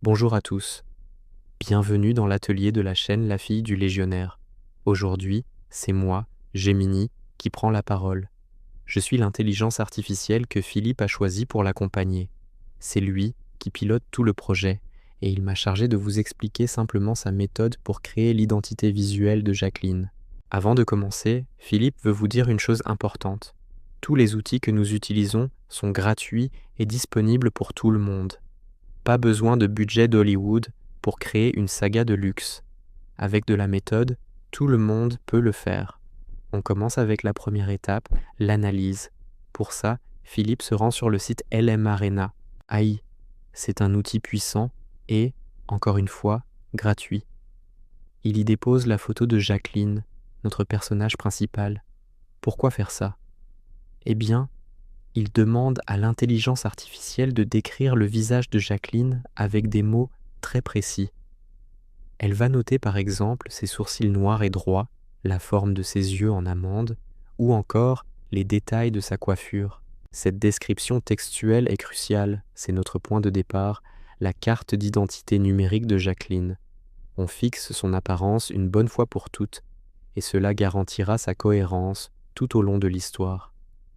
Bonjour à tous, bienvenue dans l'atelier de la chaîne La Fille du Légionnaire. Aujourd'hui, c'est moi, Gemini, qui prend la parole. Je suis l'intelligence artificielle que Philippe a choisie pour l'accompagner. C'est lui qui pilote tout le projet, et il m'a chargé de vous expliquer simplement sa méthode pour créer l'identité visuelle de Jacqueline. Avant de commencer, Philippe veut vous dire une chose importante. Tous les outils que nous utilisons sont gratuits et disponibles pour tout le monde. Pas besoin de budget d'Hollywood pour créer une saga de luxe. Avec de la méthode, tout le monde peut le faire. On commence avec la première étape, l'analyse. Pour ça, Philippe se rend sur le site LM Arena. AI, c'est un outil puissant et, encore une fois, gratuit. Il y dépose la photo de Jacqueline, notre personnage principal. Pourquoi faire ça? Eh bien, il demande à l'intelligence artificielle de décrire le visage de Jacqueline avec des mots très précis. Elle va noter par exemple ses sourcils noirs et droits, la forme de ses yeux en amande, ou encore les détails de sa coiffure. Cette description textuelle est cruciale, c'est notre point de départ, la carte d'identité numérique de Jacqueline. On fixe son apparence une bonne fois pour toutes, et cela garantira sa cohérence tout au long de l'histoire.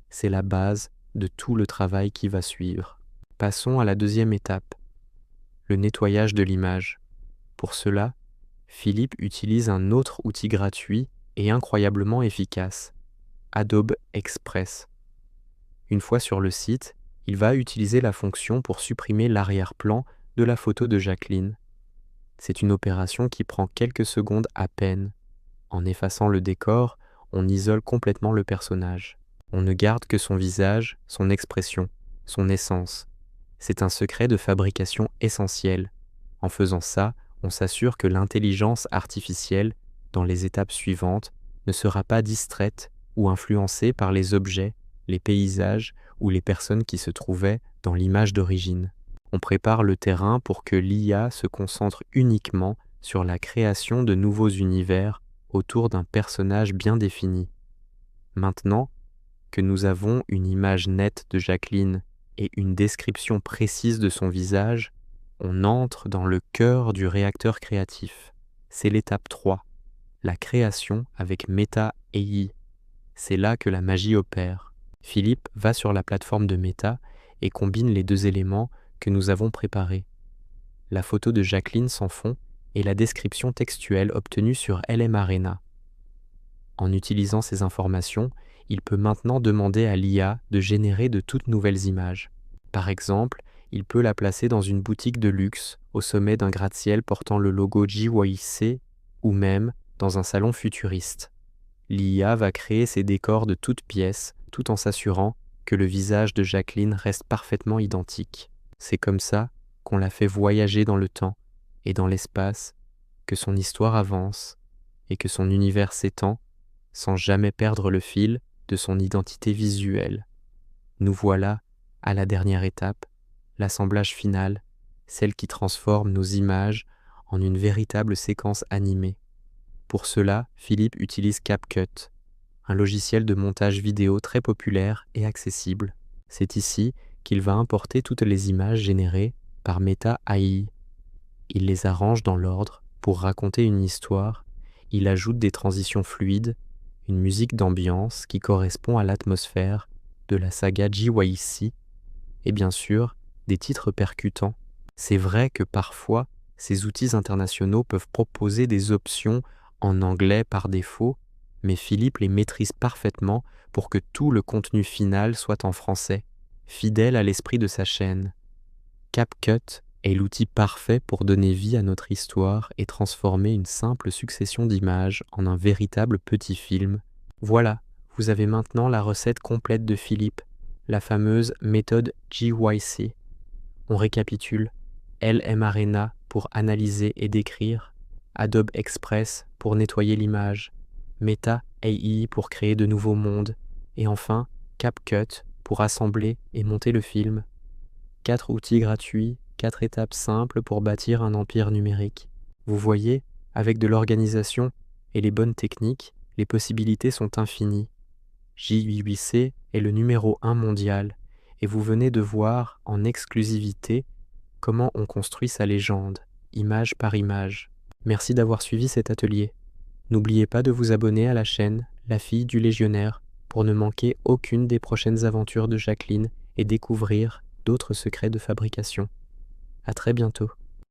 C'est la base de tout le travail qui va suivre. Passons à la deuxième étape, le nettoyage de l'image. Pour cela, Philippe utilise un autre outil gratuit et incroyablement efficace, Adobe Express. Une fois sur le site, il va utiliser la fonction pour supprimer l'arrière-plan de la photo de Jacqueline. C'est une opération qui prend quelques secondes à peine. En effaçant le décor, on isole complètement le personnage. On ne garde que son visage, son expression, son essence. C'est un secret de fabrication essentiel. En faisant ça, on s'assure que l'intelligence artificielle, dans les étapes suivantes, ne sera pas distraite ou influencée par les objets, les paysages ou les personnes qui se trouvaient dans l'image d'origine. On prépare le terrain pour que l'IA se concentre uniquement sur la création de nouveaux univers autour d'un personnage bien défini. Maintenant que nous avons une image nette de Jacqueline et une description précise de son visage, on entre dans le cœur du réacteur créatif. C'est l'étape 3, la création avec Meta AI. C'est là que la magie opère. Philippe va sur la plateforme de Meta et combine les deux éléments que nous avons préparés. La photo de Jacqueline sans fond et la description textuelle obtenue sur LM Arena. En utilisant ces informations, il peut maintenant demander à l'IA de générer de toutes nouvelles images. Par exemple, il peut la placer dans une boutique de luxe, au sommet d'un gratte-ciel portant le logo JYC, ou même dans un salon futuriste. L'IA va créer ces décors de toutes pièces, tout en s'assurant que le visage de Jacqueline reste parfaitement identique. C'est comme ça qu'on la fait voyager dans le temps et dans l'espace, que son histoire avance et que son univers s'étend sans jamais perdre le fil de son identité visuelle. Nous voilà à la dernière étape, l'assemblage final, celle qui transforme nos images en une véritable séquence animée. Pour cela, Philippe utilise CapCut, un logiciel de montage vidéo très populaire et accessible. C'est ici qu'il va importer toutes les images générées par Meta AI. Il les arrange dans l'ordre pour raconter une histoire, il ajoute des transitions fluides, une musique d'ambiance qui correspond à l'atmosphère de la saga JYC et bien sûr des titres percutants. C'est vrai que parfois, ces outils internationaux peuvent proposer des options en anglais par défaut, mais Philippe les maîtrise parfaitement pour que tout le contenu final soit en français, fidèle à l'esprit de sa chaîne. CapCut est l'outil parfait pour donner vie à notre histoire et transformer une simple succession d'images en un véritable petit film. Voilà, vous avez maintenant la recette complète de Philippe, la fameuse méthode JYC. On récapitule: LM Arena pour analyser et décrire, Adobe Express pour nettoyer l'image, Meta AI pour créer de nouveaux mondes, et enfin CapCut pour assembler et monter le film. 4 outils gratuits, 4 étapes simples pour bâtir un empire numérique. Vous voyez, avec de l'organisation et les bonnes techniques, les possibilités sont infinies. JYC est le numéro 1 mondial, et vous venez de voir en exclusivité comment on construit sa légende, image par image. Merci d'avoir suivi cet atelier. N'oubliez pas de vous abonner à la chaîne La Fille du Légionnaire pour ne manquer aucune des prochaines aventures de Jacqueline et découvrir d'autres secrets de fabrication. À très bientôt.